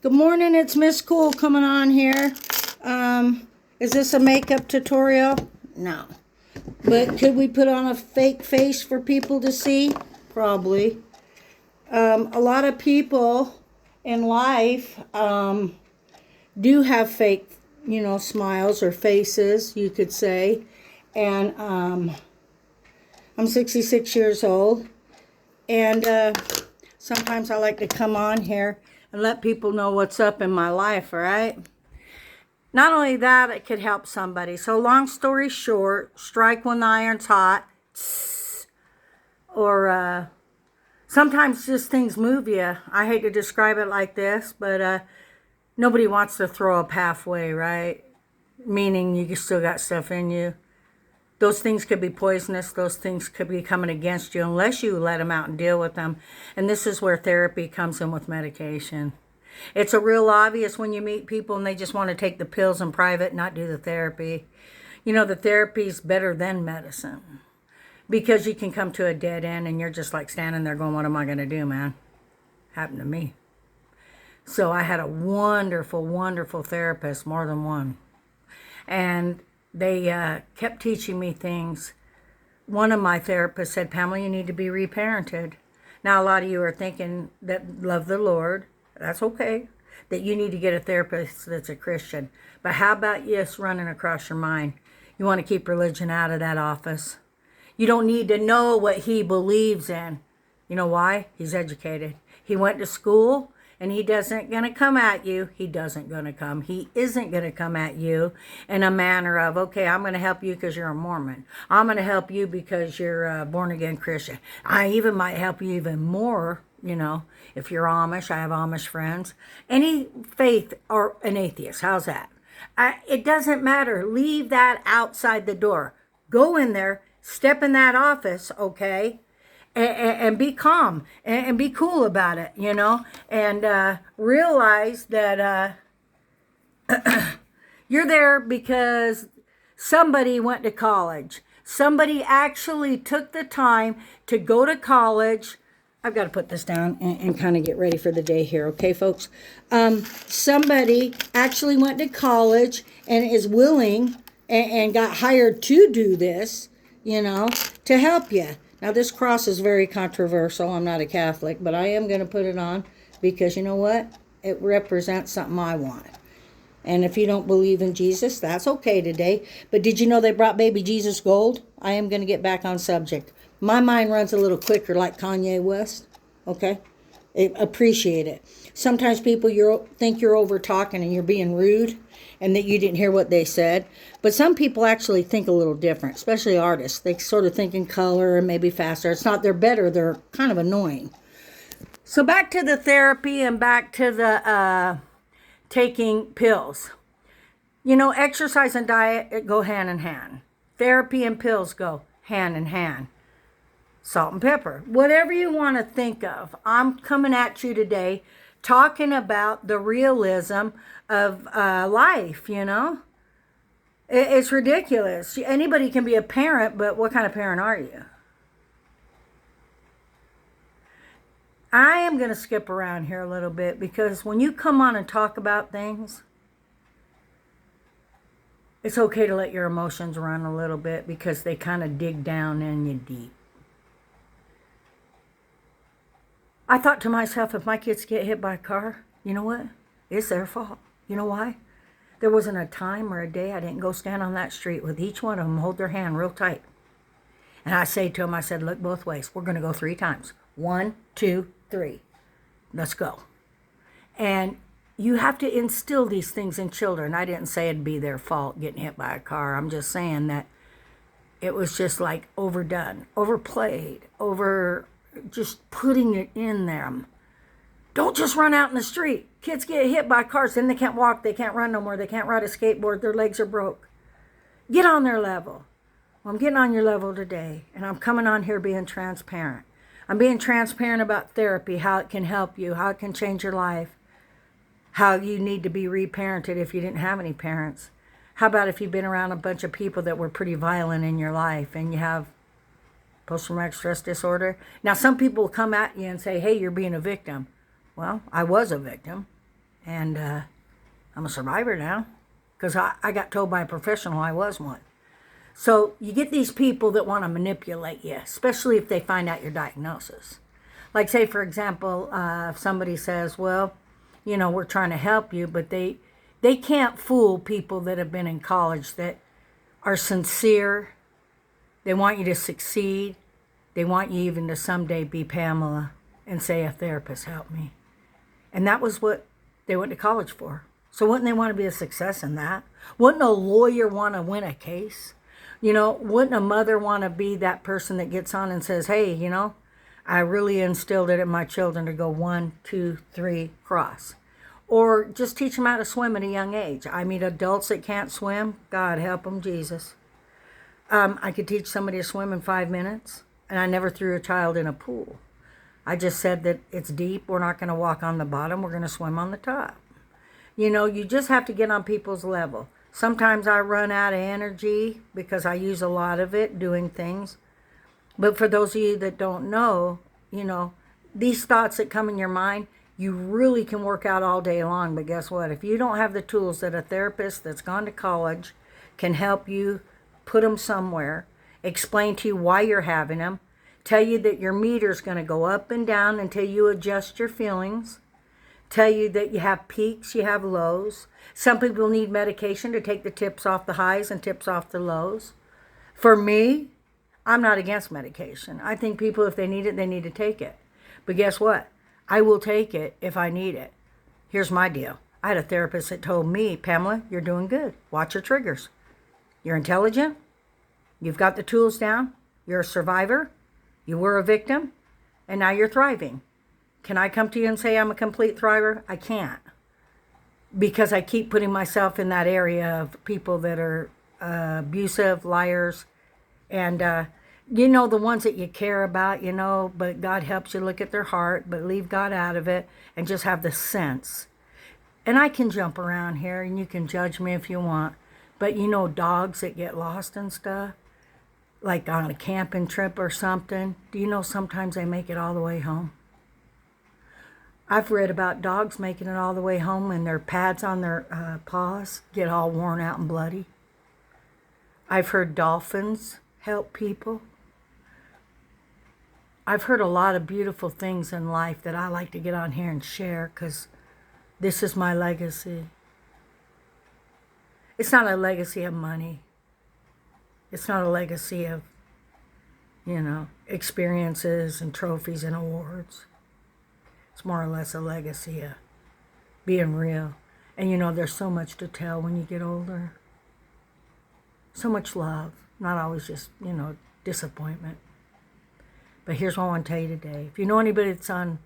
Good morning, it's Miss Cool coming on here. Is this a makeup tutorial? No. But could we put on a fake face for people to see? Probably. A lot of people in life do have fake, smiles or faces, you could say. And I'm 66 years old. And sometimes I like to come on here and let people know what's up in my life, all right? Not only that, it could help somebody. So long story short, strike when the iron's hot. Or sometimes just things move you. I hate to describe it like this, but nobody wants to throw up halfway, right? Meaning you still got stuff in you. Those things could be poisonous. Those things could be coming against you unless you let them out and deal with them. And this is where therapy comes in with medication. It's a real obvious when you meet people and they just want to take the pills in private, not do the therapy. The therapy is better than medicine. Because you can come to a dead end and you're just like standing there going, what am I going to do, man? Happened to me. So I had a wonderful, wonderful therapist, more than one. And they kept teaching me things. One of my therapists said, Pamela, you need to be reparented. Now, a lot of you are thinking that love the Lord. That's okay. That you need to get a therapist that's a Christian. But how about this running across your mind? You want to keep religion out of that office. You don't need to know what he believes in. You know why? He's educated. He went to school. And he doesn't going to come at you. He doesn't going to come. He isn't going to come at you in a manner of, okay, I'm going to help you because you're a Mormon. I'm going to help you because you're a born-again Christian. I even might help you even more, if you're Amish. I have Amish friends. Any faith or an atheist. How's that? It doesn't matter. Leave that outside the door. Go in there. Step in that office, okay? And be calm and be cool about it, and realize that you're there because somebody went to college. Somebody actually took the time to go to college. I've got to put this down and kind of get ready for the day here, okay, folks? Somebody actually went to college and is willing and got hired to do this, to help you. Now, this cross is very controversial. I'm not a Catholic, but I am going to put it on because you know what? It represents something I want. And if you don't believe in Jesus, that's okay today. But did you know they brought baby Jesus gold? I am going to get back on subject. My mind runs a little quicker like Kanye West, okay? Appreciate it. Sometimes people think you're over talking and you're being rude and that you didn't hear what they said. But some people actually think a little different, especially artists. They sort of think in color and maybe faster. It's not they're better, they're kind of annoying. So back to the therapy and back to the taking pills. Exercise and diet go hand in hand. Therapy and pills go hand in hand. Salt and pepper, whatever you want to think of. I'm coming at you today talking about the realism of life, It's ridiculous. Anybody can be a parent, but what kind of parent are you? I am going to skip around here a little bit because when you come on and talk about things, it's okay to let your emotions run a little bit because they kind of dig down in you deep. I thought to myself, if my kids get hit by a car, you know what? It's their fault. You know why? There wasn't a time or a day I didn't go stand on that street with each one of them, hold their hand real tight. And I say to them, I said, look both ways. We're going to go 3 times. 1, 2, 3. Let's go. And you have to instill these things in children. I didn't say it'd be their fault getting hit by a car. I'm just saying that it was just like overdone, overplayed, just putting it in them. Don't just run out in the street. Kids get hit by cars, then they can't walk, they can't run no more, they can't ride a skateboard, their legs are broke. Get on their level. Well, I'm getting on your level today, and I'm coming on here being transparent. I'm being transparent about therapy, how it can help you, how it can change your life, how you need to be reparented if you didn't have any parents. How about if you've been around a bunch of people that were pretty violent in your life and you have post-traumatic stress disorder? Now, some people will come at you and say, hey, you're being a victim. Well, I was a victim. And I'm a survivor now because I got told by a professional I was one. So you get these people that want to manipulate you, especially if they find out your diagnosis. Like, say, for example, if somebody says, well, we're trying to help you, but they can't fool people that have been in college, that are sincere. They want you to succeed. They want you even to someday be Pamela and say, a therapist helped me. And that was what they went to college for. So wouldn't they want to be a success in that? Wouldn't a lawyer want to win a case? Wouldn't a mother want to be that person that gets on and says, hey, I really instilled it in my children to go 1, 2, 3, cross. Or just teach them how to swim at a young age. I mean, adults that can't swim, God help them, Jesus. I could teach somebody to swim in 5 minutes, and I never threw a child in a pool. I just said that it's deep. We're not going to walk on the bottom. We're going to swim on the top. You just have to get on people's level. Sometimes I run out of energy because I use a lot of it doing things. But for those of you that don't know, these thoughts that come in your mind, you really can work out all day long. But guess what? If you don't have the tools that a therapist that's gone to college can help you put them somewhere, explain to you why you're having them, tell you that your meter's going to go up and down until you adjust your feelings, tell you that you have peaks, you have lows. Some people need medication to take the tips off the highs and tips off the lows. For me, I'm not against medication. I think people, if they need it, they need to take it. But guess what? I will take it if I need it. Here's my deal. I had a therapist that told me, Pamela, you're doing good. Watch your triggers. You're intelligent. You've got the tools down. You're a survivor. You were a victim. And now you're thriving. Can I come to you and say I'm a complete thriver? I can't. Because I keep putting myself in that area of people that are abusive, liars, and the ones that you care about, but God helps you look at their heart, but leave God out of it and just have the sense. And I can jump around here and you can judge me if you want, but dogs that get lost and stuff, like on a camping trip or something, do you know sometimes they make it all the way home? I've read about dogs making it all the way home and their pads on their paws get all worn out and bloody. I've heard dolphins help people. I've heard a lot of beautiful things in life that I like to get on here and share because this is my legacy. It's not a legacy of money. It's not a legacy of, experiences and trophies and awards. It's more or less a legacy of being real. And there's so much to tell when you get older. So much love. Not always just, disappointment. But here's what I want to tell you today. If you know anybody that's on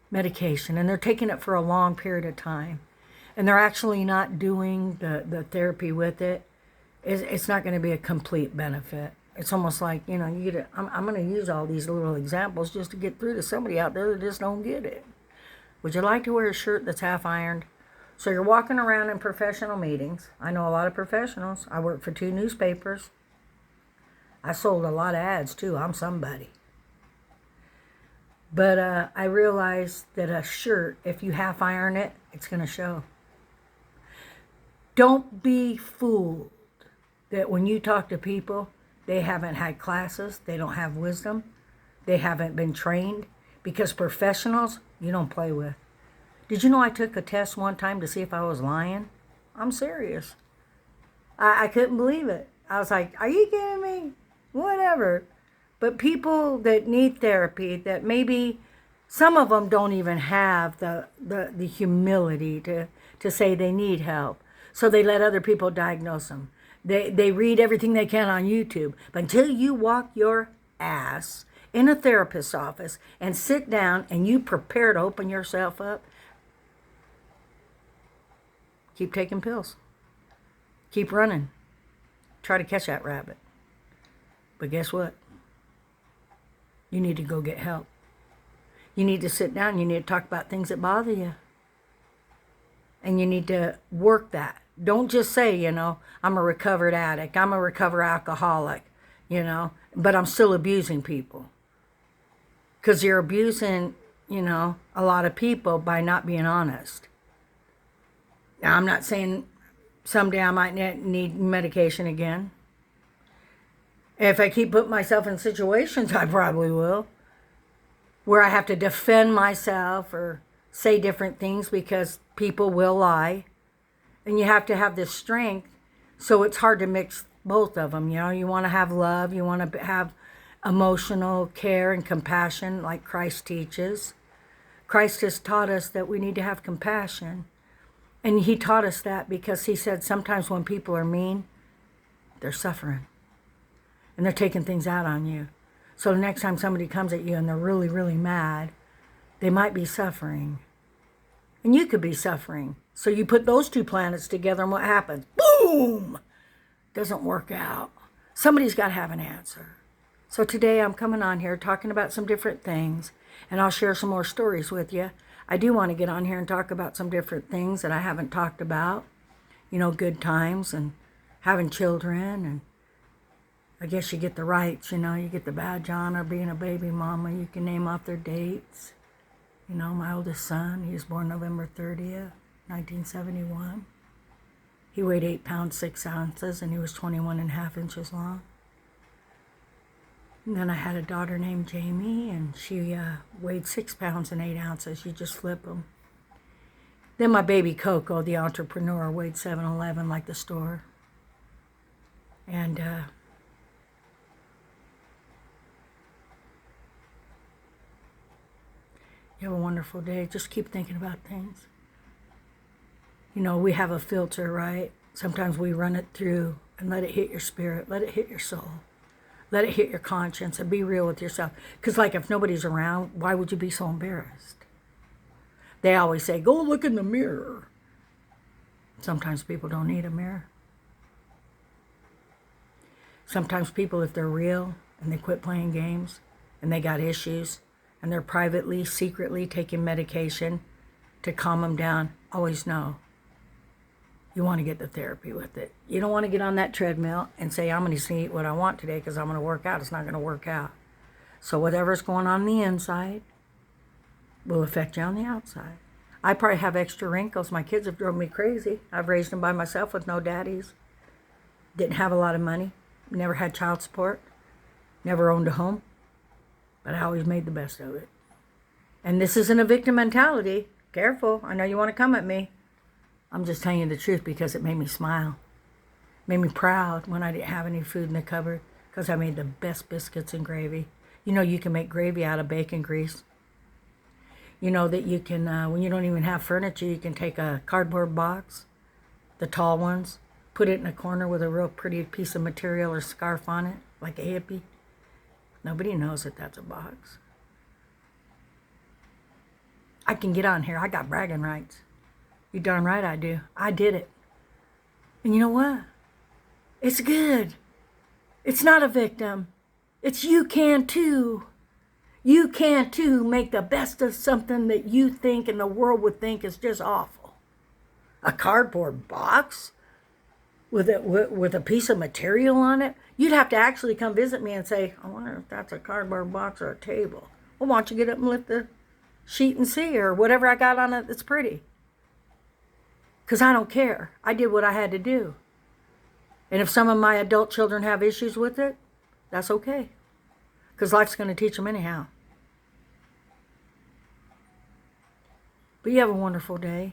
medication and they're taking it for a long period of time and they're actually not doing the therapy with it, it's not going to be a complete benefit. It's almost like, I'm going to use all these little examples just to get through to somebody out there that just don't get it. Would you like to wear a shirt that's half ironed? So you're walking around in professional meetings. I know a lot of professionals. I work for 2 newspapers. I sold a lot of ads too. I'm somebody. But I realized that a shirt, if you half iron it, it's going to show. Don't be fooled that when you talk to people, they haven't had classes, they don't have wisdom, they haven't been trained, because professionals, you don't play with. Did you know I took a test one time to see if I was lying? I'm serious. I couldn't believe it. I was like, are you kidding me? Whatever. But people that need therapy, that maybe some of them don't even have the humility to say they need help. So they let other people diagnose them. They read everything they can on YouTube. But until you walk your ass in a therapist's office and sit down and you prepare to open yourself up, keep taking pills. Keep running. Try to catch that rabbit. But guess what? You need to go get help. You need to sit down. You need to talk about things that bother you. And you need to work that. Don't just say, I'm a recovered addict. I'm a recovered alcoholic, but I'm still abusing people. Because you're abusing, a lot of people by not being honest. Now, I'm not saying someday I might need medication again. If I keep putting myself in situations, I probably will, where I have to defend myself or say different things because people will lie. And you have to have this strength, so it's hard to mix both of them. You know, you want to have love, you want to have emotional care and compassion like Christ teaches. Christ has taught us that we need to have compassion. And he taught us that because he said sometimes when people are mean, they're suffering. And they're taking things out on you. So the next time somebody comes at you and they're really, really mad, they might be suffering. And you could be suffering. So you put those two planets together and what happens? Boom! Doesn't work out. Somebody's got to have an answer. So today I'm coming on here talking about some different things. And I'll share some more stories with you. I do want to get on here and talk about some different things that I haven't talked about. You know, good times and having children. And I guess you get the rights, you know. You get the badge on or being a baby mama. You can name off their dates. You know, my oldest son, he was born November 30th, 1971. He weighed 8 pounds, 6 ounces, and he was 21.5 inches long. And then I had a daughter named Jamie, and she weighed 6 pounds and 8 ounces. You just flip them. Then my baby Coco, the entrepreneur, weighed 7'11", like the store. And you have a wonderful day. Just keep thinking about things. You know, we have a filter, right? Sometimes we run it through and let it hit your spirit. Let it hit your soul. Let it hit your conscience and be real with yourself. Because, like, if nobody's around, why would you be so embarrassed? They always say, go look in the mirror. Sometimes people don't need a mirror. Sometimes people, if they're real and they quit playing games and they got issues and they're privately, secretly taking medication to calm them down, always know you want to get the therapy with it. You don't want to get on that treadmill and say, I'm going to eat what I want today because I'm going to work out. It's not going to work out. So whatever's going on the inside will affect you on the outside. I probably have extra wrinkles. My kids have drove me crazy. I've raised them by myself with no daddies. Didn't have a lot of money. Never had child support. Never owned a home. But I always made the best of it. And this isn't a victim mentality. Careful. I know you want to come at me. I'm just telling you the truth because it made me smile. It made me proud when I didn't have any food in the cupboard because I made the best biscuits and gravy. You know, you can make gravy out of bacon grease. You know that you can, when you don't even have furniture, you can take a cardboard box, the tall ones, put it in a corner with a real pretty piece of material or scarf on it, like a hippie. Nobody knows that that's a box. I can get on here. I got bragging rights. You darn right I do. I did it. And you know what? It's good. It's not a victim. It's you can too. You can too make the best of something that you think and the world would think is just awful. A cardboard box with a piece of material on it? You'd have to actually come visit me and say, I wonder if that's a cardboard box or a table. Well, why don't you get up and lift the sheet and see, or whatever I got on it that's pretty. Because I don't care. I did what I had to do. And if some of my adult children have issues with it, that's okay. Because life's going to teach them anyhow. But you have a wonderful day.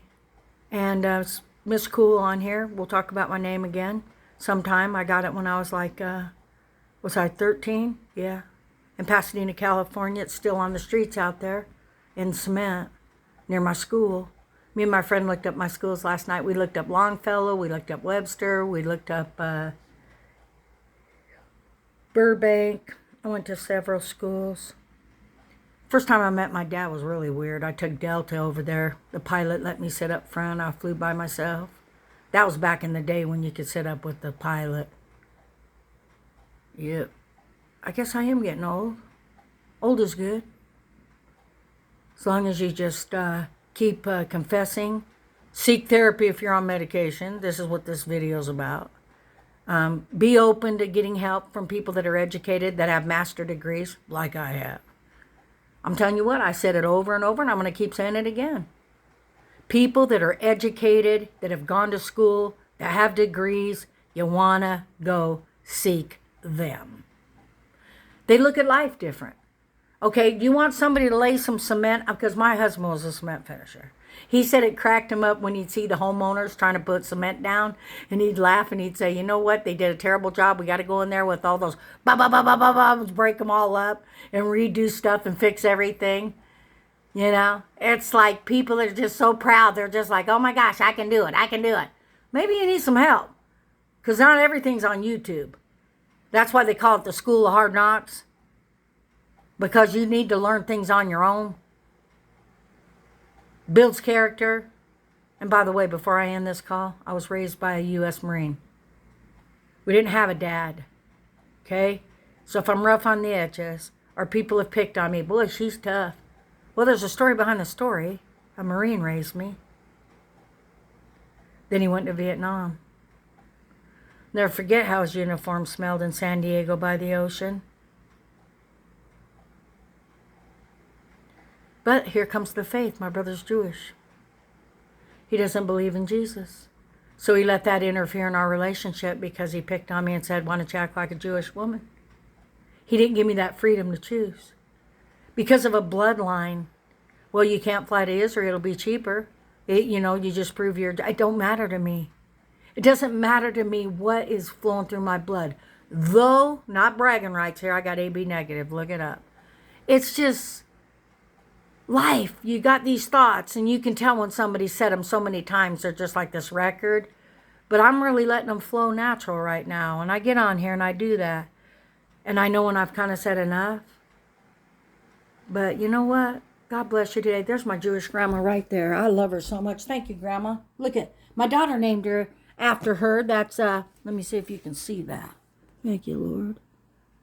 And Miss Cool on here. We'll talk about my name again sometime. I got it when I was like, was I 13? Yeah. In Pasadena, California. It's still on the streets out there in cement near my school. Me and my friend looked up my schools last night. We looked up Longfellow. We looked up Webster. We looked up Burbank. I went to several schools. First time I met my dad was really weird. I took Delta over there. The pilot let me sit up front. I flew by myself. That was back in the day when you could sit up with the pilot. Yep. I guess I am getting old. Old is good. As long as you just keep confessing. Seek therapy if you're on medication. This is what this video is about. Be open to getting help from people that are educated, that have master degrees, like I have. I'm telling you what, I said it over and over, and I'm going to keep saying it again. People that are educated, that have gone to school, that have degrees, you want to go seek them. They look at life different. Okay, do you want somebody to lay some cement? Because my husband was a cement finisher. He said it cracked him up when he'd see the homeowners trying to put cement down, and he'd laugh and he'd say, you know what, they did a terrible job. We got to go in there with all those break them all up and redo stuff and fix everything. You know, it's like people are just so proud. They're just like, oh my gosh, I can do it. I can do it. Maybe you need some help, because not everything's on YouTube. That's why they call it the School of Hard Knocks, because you need to learn things on your own. Builds character. And by the way, before I end this call, I was raised by a U.S. Marine. We didn't have a dad. Okay? So if I'm rough on the edges, or people have picked on me, boy, she's tough. Well, there's a story behind the story. A Marine raised me. Then he went to Vietnam. Never forget how his uniform smelled in San Diego by the ocean. But here comes the faith. My brother's Jewish. He doesn't believe in Jesus. So he let that interfere in our relationship because he picked on me and said, why don't you act like a Jewish woman? He didn't give me that freedom to choose. Because of a bloodline. Well, you can't fly to Israel. It'll be cheaper. You just prove it don't matter to me. It doesn't matter to me what is flowing through my blood. Though, not bragging rights here, I got AB negative. Look it up. It's just life. You got these thoughts, and you can tell when somebody said them so many times, they're just like this record. But I'm really letting them flow natural right now. And I get on here and I do that. And I know when I've kind of said enough. But you know what? God bless you today. There's my Jewish grandma right there. I love her so much. Thank you, Grandma. Look at, my daughter named her after her. That's, let me see if you can see that. Thank you, Lord.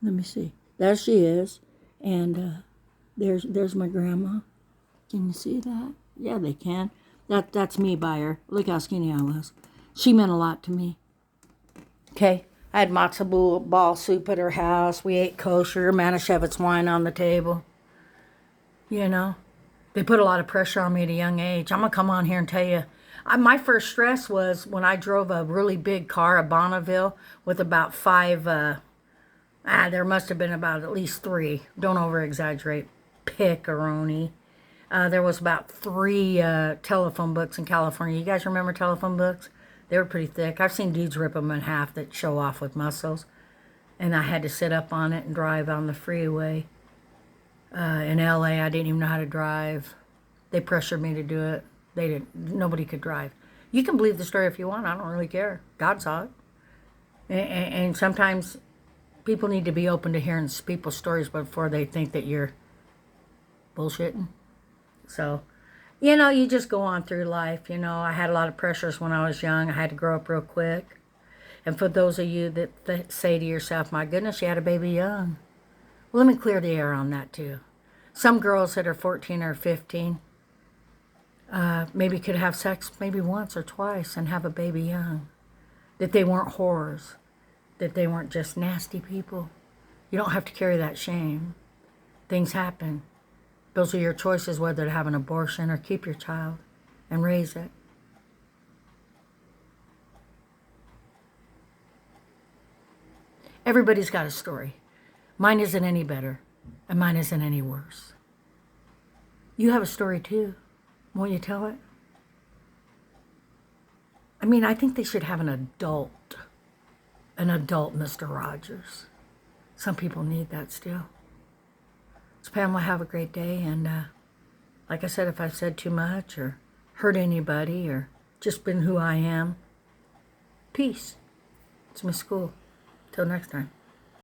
Let me see. There she is. And there's my grandma. Can you see that? Yeah, they can. That's me by her. Look how skinny I was. She meant a lot to me. Okay. I had matzo ball soup at her house. We ate kosher, Manischewitz wine on the table. You know, they put a lot of pressure on me at a young age. I'm going to come on here and tell you, my first stress was when I drove a really big car, a Bonneville, with about 5, there must have been about at least 3, don't over-exaggerate, piccaroni. There was about 3 telephone books in California. You guys remember telephone books? They were pretty thick. I've seen dudes rip them in half that show off with muscles. And I had to sit up on it and drive on the freeway. In LA, I didn't even know how to drive. They pressured me to do it. Nobody could drive. You can believe the story if you want. I don't really care. God saw it. And sometimes people need to be open to hearing people's stories before they think that you're bullshitting. So, you just go on through life. I had a lot of pressures when I was young. I had to grow up real quick. And for those of you that say to yourself, my goodness, you had a baby young. Well, let me clear the air on that too. Some girls that are 14 or 15 maybe could have sex maybe once or twice and have a baby young. That they weren't whores. That they weren't just nasty people. You don't have to carry that shame. Things happen. Those are your choices, whether to have an abortion or keep your child and raise it. Everybody's got a story. Mine isn't any better, and mine isn't any worse. You have a story too. Won't you tell it? I think they should have an adult Mr. Rogers. Some people need that still. So Pamela, have a great day, and like I said, if I've said too much or hurt anybody or just been who I am, peace. It's my school. Till next time.